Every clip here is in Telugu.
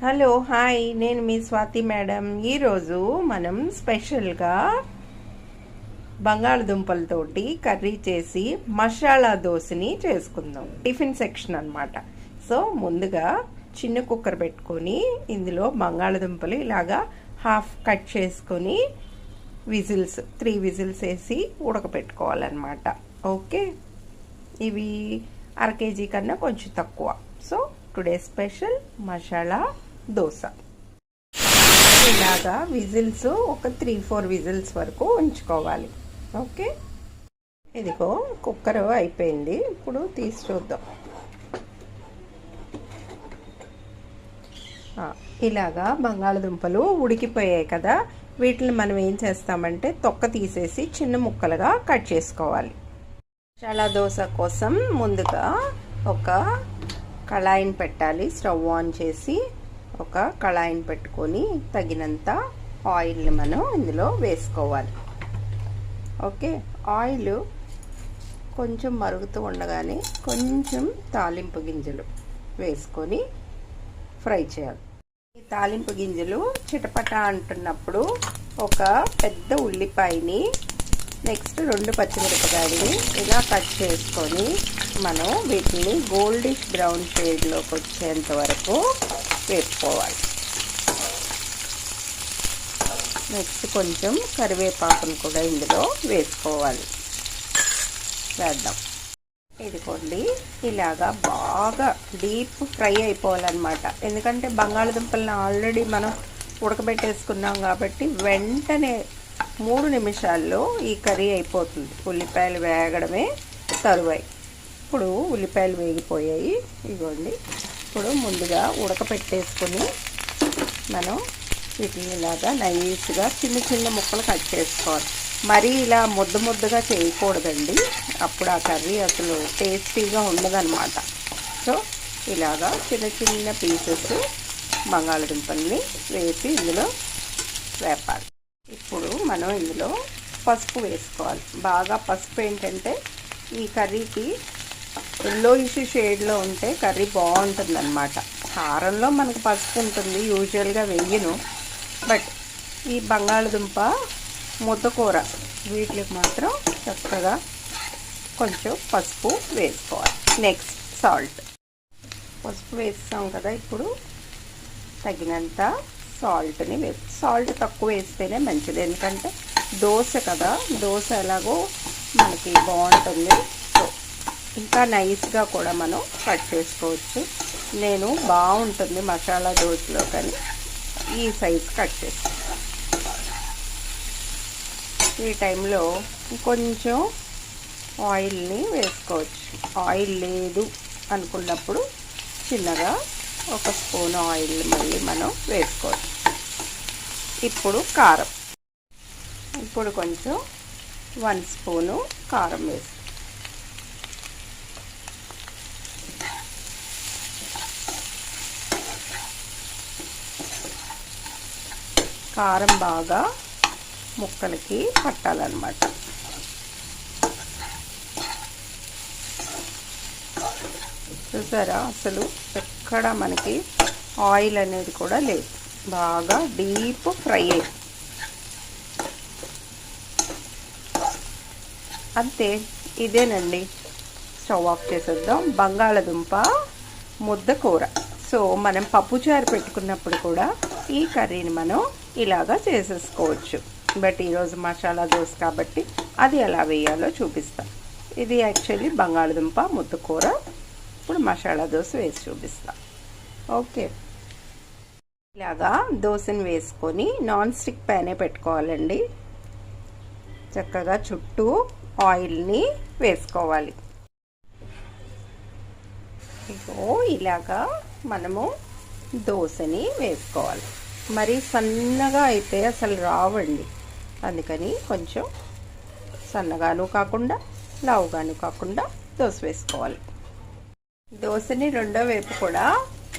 హలో హాయ్, నేను మీ స్వాతి మేడం. ఈరోజు మనం స్పెషల్గా బంగాళదుంపలతోటి కర్రీ చేసి మసాలా దోశని చేసుకుందాం. టిఫిన్ సెక్షన్ అన్నమాట. సో ముందుగా చిన్న కుక్కర్ పెట్టుకొని ఇందులో బంగాళదుంపలు ఇలాగా హాఫ్ కట్ చేసుకొని విజిల్స్ 3 విజిల్స్ వేసి ఉడకపెట్టుకోవాలన్నమాట. ఓకే, ఇవి అర కేజీ కన్నా కొంచెం తక్కువ. So today special masala dosa. ఇలాగా విజిల్స్ ఒక 3-4 విజిల్స్ వరకు ఉంచుకోవాలి. ఓకే, ఇదిగో కుక్కర్ అయిపోయింది. ఇప్పుడు తీసి చూద్దాం. ఇలాగా బంగాళదుంపలు ఉడికిపోయాయి కదా, వీటిని మనం ఏం చేస్తామంటే తొక్క తీసేసి చిన్న ముక్కలుగా కట్ చేసుకోవాలి. మసాలా దోశ కోసం ముందుగా ఒక కళాయిని పెట్టాలి. స్టవ్ ఆన్ చేసి ఒక కళాయిని పెట్టుకొని తగినంత ఆయిల్ని మనం ఇందులో వేసుకోవాలి. ఓకే, ఆయిల్ కొంచెం మరుగుతూ ఉండగానే కొంచెం తాలింపు గింజలు వేసుకొని ఫ్రై చేయాలి. ఈ తాలింపు గింజలు చిటపట అంటున్నప్పుడు ఒక పెద్ద ఉల్లిపాయని, నెక్స్ట్ 2 పచ్చిమిరపకాయలని ఇలా కట్ చేసుకొని మనం వీటిని గోల్డిష్ బ్రౌన్ షేడ్లోకి వచ్చేంత వరకు వేసుకోవాలి. నెక్స్ట్ కొంచెం కరివేపాకును కూడా ఇందులో వేసుకోవాలి. వేద్దాం. ఇదిగోండి, ఇలాగా బాగా డీప్ ఫ్రై అయిపోవాలన్నమాట. ఎందుకంటే బంగాళదుంపలను ఆల్రెడీ మనం ఉడకబెట్టేసుకున్నాం కాబట్టి వెంటనే 3 నిమిషాల్లో ఈ కర్రీ అయిపోతుంది. ఉల్లిపాయలు వేగడమే తరువాయి. ఇప్పుడు ఉల్లిపాయలు వేగిపోయాయి. ఇదిగోండి, ఇప్పుడు ముందుగా ఉడకపెట్టేసుకొని మనం వీటిని ఇలాగా నైస్గా చిన్న చిన్న ముక్కలు కట్ చేసుకోవాలి. మరీ ఇలా ముద్దగా చేయకూడదండి, అప్పుడు ఆ కర్రీ అసలు టేస్టీగా ఉండదన్నమాట. సో ఇలాగా చిన్న చిన్న పీసెస్ బంగాళదుంపల్ని వేసి ఇందులో వేపాలి. ఇప్పుడు మనం ఇందులో పసుపు వేసుకోవాలి. బాగా పసుపు ఏంటంటే ఈ కర్రీకి ఎల్లోయిష్ షేడ్లో ఉంటే కర్రీ బాగుంటుంది అన్నమాట. కారంలో మనకు పసుపు ఉంటుంది, యూజువల్గా వెయ్యను. బట్ ఈ బంగాళదుంప ముద్దకూర వీటికి మాత్రం చక్కగా కొంచెం పసుపు వేసుకోవాలి. Next salt. పసుపు వేస్తాం కదా, ఇప్పుడు తగినంత సాల్ట్ని సాల్ట్ తక్కువ వేస్తేనే మంచిది. ఎందుకంటే దోశ కదా, దోశ ఎలాగో మనకి బాగుంటుంది. సో ఇంకా నైస్గా కూడా మనం కట్ చేసుకోవచ్చు. నేను బాగుంటుంది మసాలా దోశలో కానీ ఈ సైజ్ కట్ చేస్తాను. ఈ టైంలో కొంచెం ఆయిల్ని వేసుకోవచ్చు. ఆయిల్ లేదు అనుకున్నప్పుడు చిన్నగా ఒక స్పూన్ ఆయిల్ మళ్ళీ మనం వేసుకోవచ్చు. ఇప్పుడు కారం. ఇప్పుడు కొంచెం 1 స్పూను కారం వేసుకో. కారం బాగా ముక్కలకి పట్టాలన్నమాట. చూసారా, అసలు ఎక్కడ మనకి ఆయిల్ అనేది కూడా లేదు, బాగా డీప్ ఫ్రై అయ్యి. అంతే, ఇదేనండి. స్టవ్ ఆఫ్ చేసేద్దాం. బంగాళదుంప ముద్ద కూర. సో మనం పప్పుచారు పెట్టుకున్నప్పుడు కూడా ఈ కర్రీని మనం ఇలాగా చేసేసుకోవచ్చు. బట్ ఈరోజు మసాలా దోశ కాబట్టి అది ఎలా వేయాలో చూపిస్తాం. ఇది యాక్చువల్లీ బంగాళదుంప ముద్దకూర. ఇప్పుడు మసాలా దోశ వేసి చూపిస్తాం. ఓకే, ఇలాగా దోశని వేసుకొని నాన్ స్టిక్ ప్యానే పెట్టుకోవాలండి. చక్కగా చుట్టూ ఆయిల్ని వేసుకోవాలి. ఇగో ఇలాగా మనము దోశని వేసుకోవాలి. మరి సన్నగా అయితే అసలు రావండి, అందుకని కొంచెం సన్నగాను కాకుండా లావుగాను కాకుండా దోశ వేసుకోవాలి. దోశని రెండో వైపు కూడా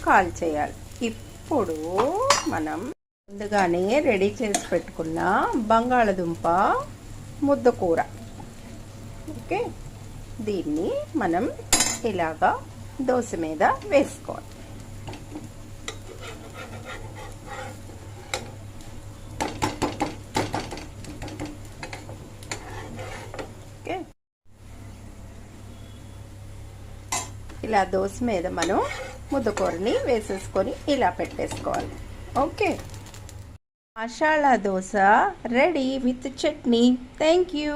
కాల్ చేయాలి. ఇప్పుడు మనం ముందుగానే రెడీ చేసి పెట్టుకున్న బంగాళదుంప ముద్దకూర. ఓకే, దీన్ని మనం ఇలాగా దోశ మీద వేసుకోవాలి. ఇలా దోశ మీద మనం ముద్దకూరని వేసేసుకొని ఇలా పెట్టేసుకోవాలి. Okay, masala dosa ready with chutney. Thank you.